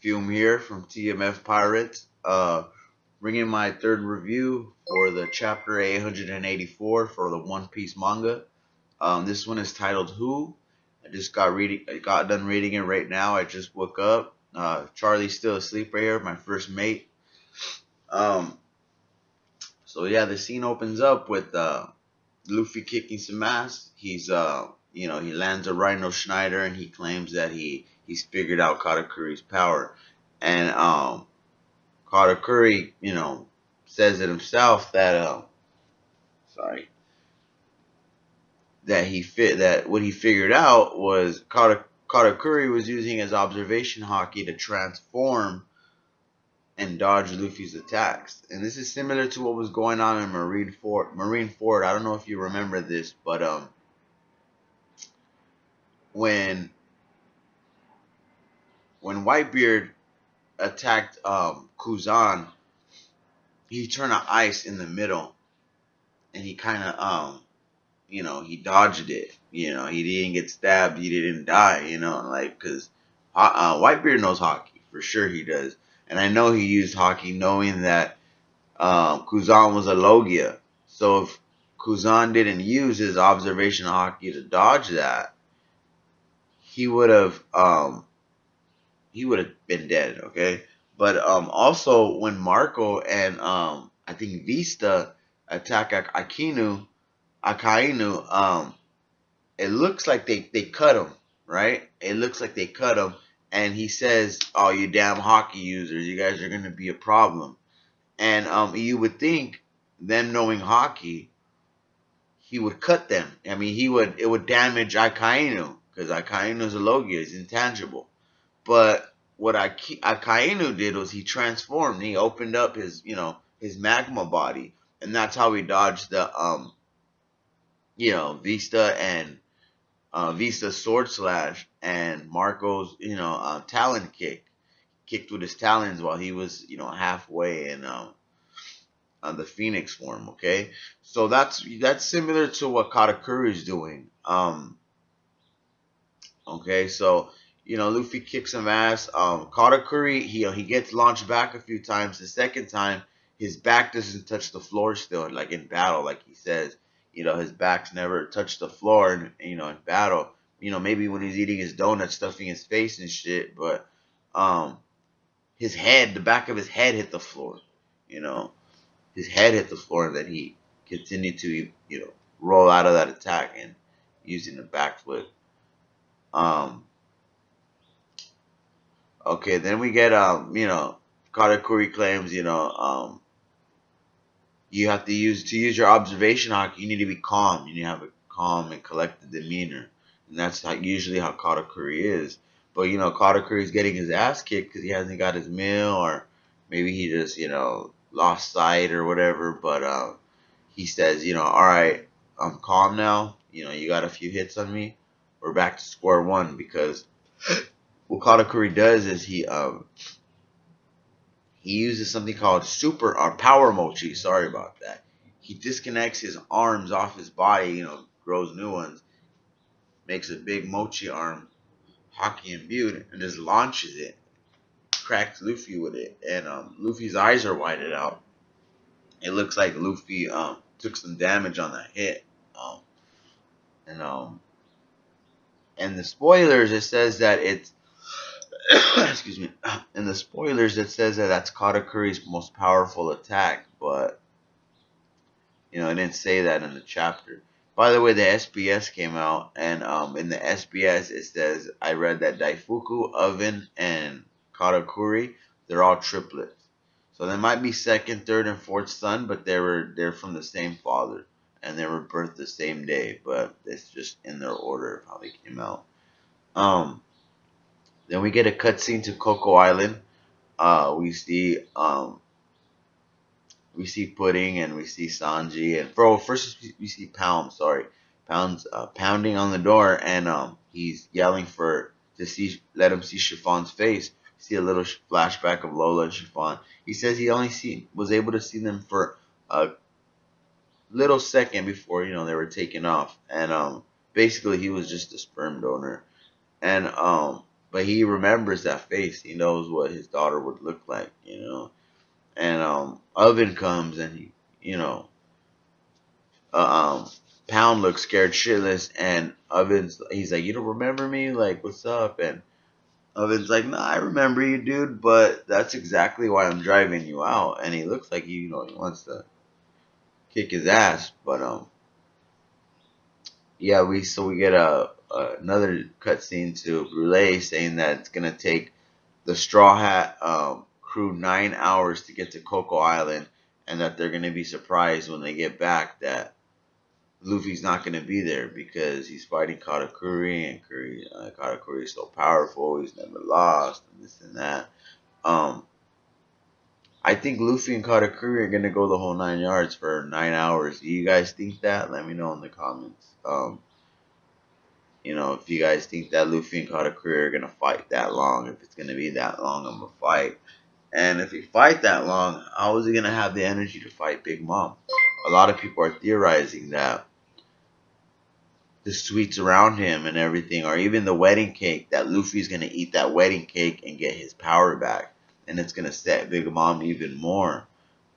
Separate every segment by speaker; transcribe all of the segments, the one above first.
Speaker 1: Fume here from TMF Pirates. Bringing my third review for the chapter 884 for the One Piece manga. This one is titled Who. I got done reading it right now. I just woke up. Charlie's still asleep right here, my first mate. Um, so yeah, the scene opens up with Luffy kicking some ass. He lands a Rhino Schneider and he claims that he's figured out Katakuris' power. And Katakuri, says it himself that sorry, that what he figured out was Katakuri was using his observation haki to transform and dodge Luffy's attacks. And this is similar to what was going on in Marineford. I don't know if you remember this, but when Whitebeard attacked Kuzan, he turned to ice in the middle, and he kind of he dodged it. He didn't get stabbed. He didn't die. Because Whitebeard knows hockey for sure. He does, and I know he used hockey knowing that Kuzan was a Logia. So if Kuzan didn't use his observation hockey to dodge that, he would have been dead. Okay, but also when Marco and I think Vista attack Akainu, it looks like they cut him, right? It looks like they cut him, and he says, "Oh, you damn hockey users, you guys are gonna be a problem." And you would think, them knowing hockey, he would cut them. I mean, it would damage Akainu because Akainu is a Logia, he's intangible. But what Akainu did was he transformed. He opened up his magma body, and that's how he dodged the Vista and Vista's sword slash and Marco's talon kicked with his talons while he was halfway in the Phoenix form. Okay, so that's similar to what Katakuri is doing. Okay, so Luffy kicks some ass. Katakuri, he gets launched back a few times. The second time, his back doesn't touch the floor still, like in battle, like he says. His back's never touched the floor, in battle. Maybe when he's eating his donut, stuffing his face and shit, but the back of his head hit the floor. His head hit the floor, and then he continued to, roll out of that attack and using the backflip. Okay, then we get Katakuri claims, you have to use your observation haki. You need to be calm. You need to have a calm and collected demeanor, and that's usually how Katakuri is. But Katakuri is getting his ass kicked because he hasn't got his meal, or maybe he just lost sight or whatever. But he says, all right, I'm calm now. You got a few hits on me. We're back to square one because what Katakuri does is he uses something called super or power mochi. Sorry about that. He disconnects his arms off his body, grows new ones, makes a big mochi arm, haki imbued, and just launches it, cracks Luffy with it, and Luffy's eyes are whited out. It looks like Luffy took some damage on that hit, and and the spoilers it says that it's excuse me. In the spoilers, it says that that's Katakuri's most powerful attack, but it didn't say that in the chapter. By the way, the SBS came out, and in the SBS it says I read that Daifuku, Oven, and Katakuri, they're all triplets. So they might be second, third, and fourth son, but they're from the same father, and they were birthed the same day, but it's just in their order of how they came out. Then we get a cutscene to Coco Island. We see Pudding and we see Sanji and first we see Pound. Sorry, Pound's pounding on the door and he's yelling let him see Chiffon's face. See a little flashback of Lola and Chiffon. He says he only was able to see them for a little second before they were taken off, and basically he was just a sperm donor, and but he remembers that face. He knows what his daughter would look like, you know. And Oven comes and he, you know, uh, um, Pound looks scared shitless, and he's like, "You don't remember me? Like, what's up?" And Oven's like, "Nah, I remember you, dude, but that's exactly why I'm driving you out." And he looks like you know, he wants to kick his ass, but yeah, we get another cutscene to Brule saying that it's gonna take the Straw Hat crew 9 hours to get to Coco Island, and that they're gonna be surprised when they get back that Luffy's not gonna be there because he's fighting Katakuri, and Katakuri is so powerful, he's never lost, and this and that. Um, I think Luffy and Katakuri are gonna go the whole 9 yards for 9 hours. Do you guys think that? Let me know in the comments. You know, if you guys think that Luffy and Katakuri are gonna fight that long, if it's gonna be that long of a fight, and if he fight that long, how is he gonna have the energy to fight Big Mom? A lot of people are theorizing that the sweets around him and everything, or even the wedding cake, that Luffy's gonna eat that wedding cake and get his power back, and it's gonna set Big Mom even more.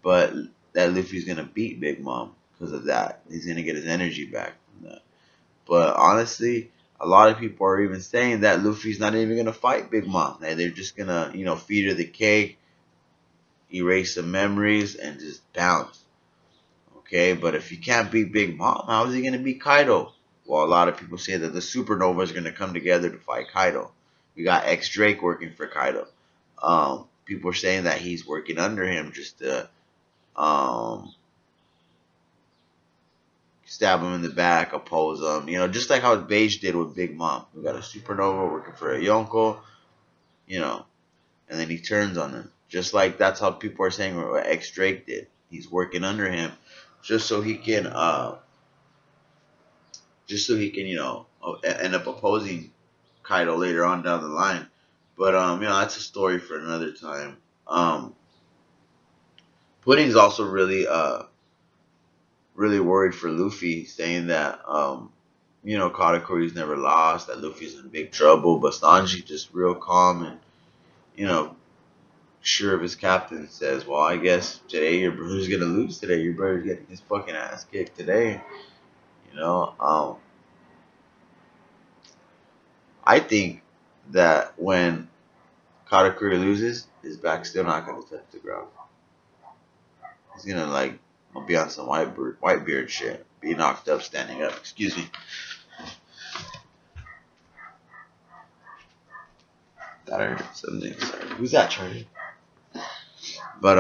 Speaker 1: But that Luffy's gonna beat Big Mom because of that. He's gonna get his energy back from that. But honestly, a lot of people are even saying that Luffy's not even gonna fight Big Mom. They're just gonna, you know, feed her the cake, erase some memories, and just bounce. Okay, but if he can't beat Big Mom, how is he gonna beat Kaido? Well, a lot of people say that the supernovas are gonna come together to fight Kaido. We got X Drake working for Kaido. People are saying that he's working under him just to um, stab him in the back, oppose him. You know, just like how Beige did with Big Mom. We got a supernova working for a Yonko, you know, and then he turns on him. Just like that's how people are saying what X Drake did. He's working under him just so he can, you know, end up opposing Kaido later on down the line. But you know, that's a story for another time. Pudding's also really worried for Luffy, saying that you know, Katakuri's never lost, that Luffy's in big trouble, but Sanji just real calm and, you know, sure of his captain, says, "Well, I guess today your brother's gonna lose today. Your brother's getting his fucking ass kicked today." You know, I think that when Katakuri loses, his back's still not gonna touch the ground. He's gonna like be on some white beard shit, be knocked up standing up. Excuse me. Thought I heard something. Sorry. Who's that, Charlie? But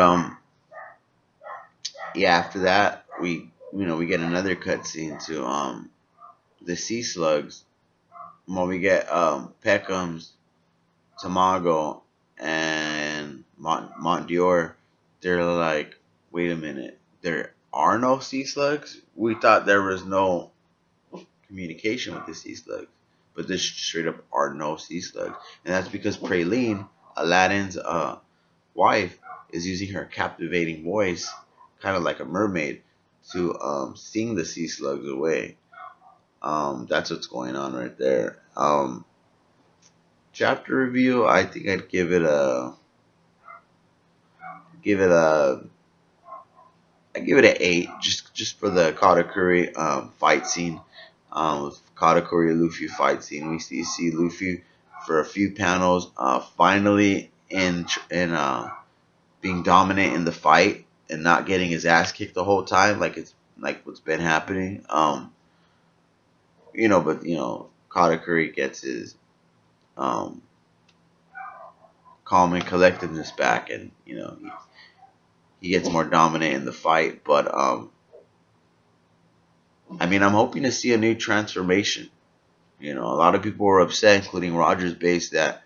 Speaker 1: yeah. After that, we get another cutscene to the sea slugs. Well, we get Peckham's, Tamago, and Montdior. They're like, wait a minute, there are no sea slugs? We thought there was no communication with the sea slugs, but there straight up are no sea slugs, and that's because Praline, Aladdin's wife, is using her captivating voice, kind of like a mermaid, to sing the sea slugs away. That's what's going on right there. Chapter review, I think I'd give it a I give it an 8, just for the Katakuri fight scene. Katakuri Luffy fight scene. We see Luffy for a few panels, finally in being dominant in the fight and not getting his ass kicked the whole time, like it's like what's been happening. You know, but you know, Katakuri gets his calm and collectedness back, and you know he gets more dominant in the fight. But I mean, I'm hoping to see a new transformation. You know, a lot of people were upset, including Rogers Base, that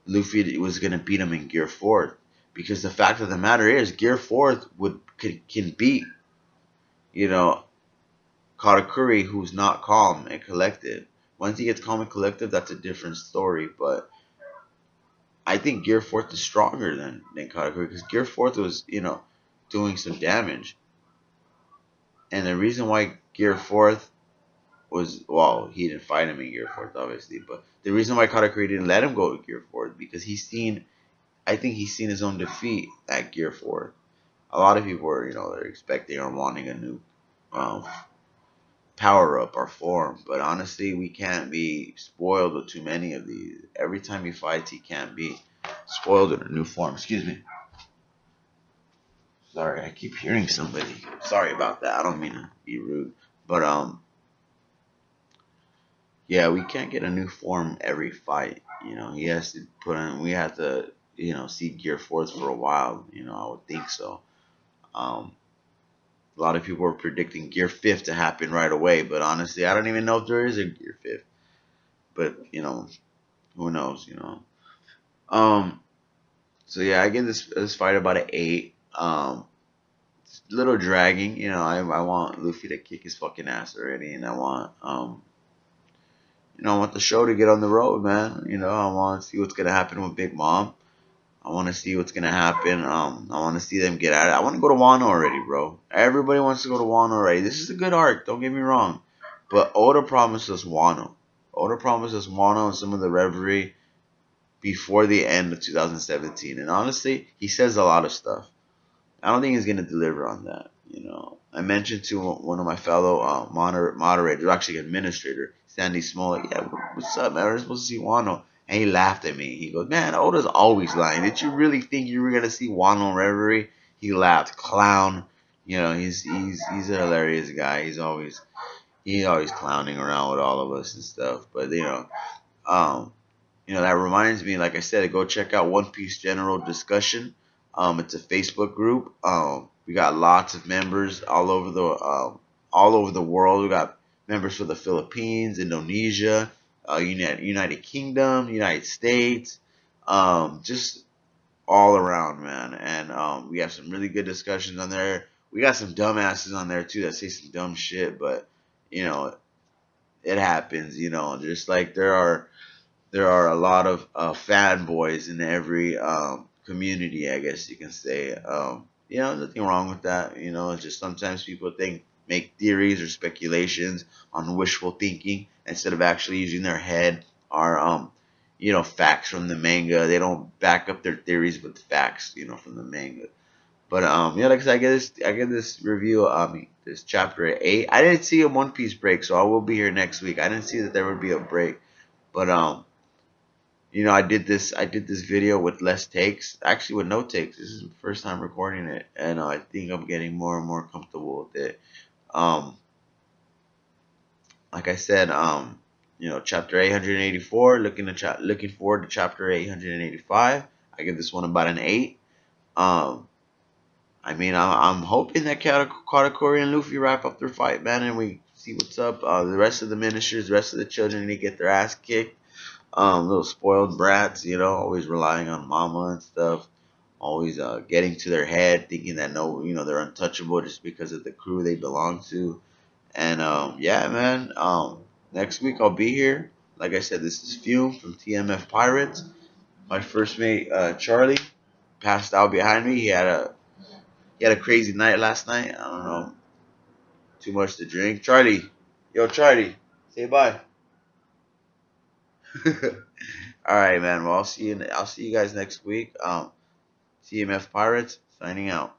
Speaker 1: Luffy was gonna beat him in Gear 4th, because the fact of the matter is, Gear 4th can beat, you know, Katakuri, who's not calm and collected. Once he gets calm and collected, that's a different story. But I think Gear 4th is stronger than Katakuri, because Gear 4th was, you know, doing some damage. And the reason why Gear 4th was, well, he didn't fight him in Gear 4, obviously, but the reason why Katakuri didn't let him go to Gear 4 is because I think he's seen his own defeat at Gear 4. A lot of people are, they're expecting or wanting a new um, power up or form, but honestly, we can't be spoiled with too many of these. Every time he fights, he can't be spoiled in a new form. Excuse me. Sorry, I keep hearing somebody. Sorry about that. I don't mean to be rude, but yeah, we can't get a new form every fight. He has to put in. We have to, see Gear Fourth for a while. I would think so. Um, a lot of people are predicting Gear Fifth to happen right away, but honestly, I don't even know if there is a Gear Fifth. But who knows? Um. So yeah, I give this fight about an 8. It's a little dragging. I want Luffy to kick his fucking ass already, and I want the show to get on the road, man. I want to see what's gonna happen with Big Mom. I want to see what's gonna happen. I want to see them get at it. I want to go to Wano already, bro. Everybody wants to go to Wano already. This is a good arc. Don't get me wrong, but Oda promised us Wano. Oda promised us Wano and some of the reverie before the end of 2017. And honestly, he says a lot of stuff. I don't think he's gonna deliver on that. I mentioned to one of my fellow moderators, actually administrator, Sandy Smollett. Yeah, what's up, man? We're supposed to see Wano, and he laughed at me. He goes, "Man, Oda's always lying. Did you really think you were gonna see Wano Reverie?" He laughed, clown. He's a hilarious guy. He's always clowning around with all of us and stuff. But um, that reminds me, like I said, go check out One Piece General Discussion. It's a Facebook group. We got lots of members all over the world. We got members for the Philippines, Indonesia, United Kingdom, United States, just all around, man. And we have some really good discussions on there. We got some dumbasses on there too that say some dumb shit, but you know it happens. Just like there are a lot of fanboys in every community, I guess you can say. Nothing wrong with that. It's just sometimes people make theories or speculations on wishful thinking instead of actually using their head or facts from the manga. They don't back up their theories with facts, from the manga. But like I said, I get this review. This chapter 8. I didn't see a One Piece break, so I will be here next week. I didn't see that there would be a break, but I did this video with less takes, actually with no takes. This is the first time recording it, and I think I'm getting more and more comfortable with it. Um, like I said, chapter 884. Looking forward to chapter 885. I give this one about an 8. Um, I'm hoping that Katakuri and Luffy wrap up their fight, man, and we see what's up. The rest of the ministers, the rest of the children, they get their ass kicked. Little spoiled brats, always relying on mama and stuff, always getting to their head, thinking that they're untouchable just because of the crew they belong to. And yeah, man, next week I'll be here. Like I said, this is Fume from TMF Pirates. My first mate, Charlie, passed out behind me. He had a crazy night last night. I don't know, too much to drink. Charlie, yo, Charlie, say bye. All right, man. Well, I'll see you guys next week. TMF Pirates signing out.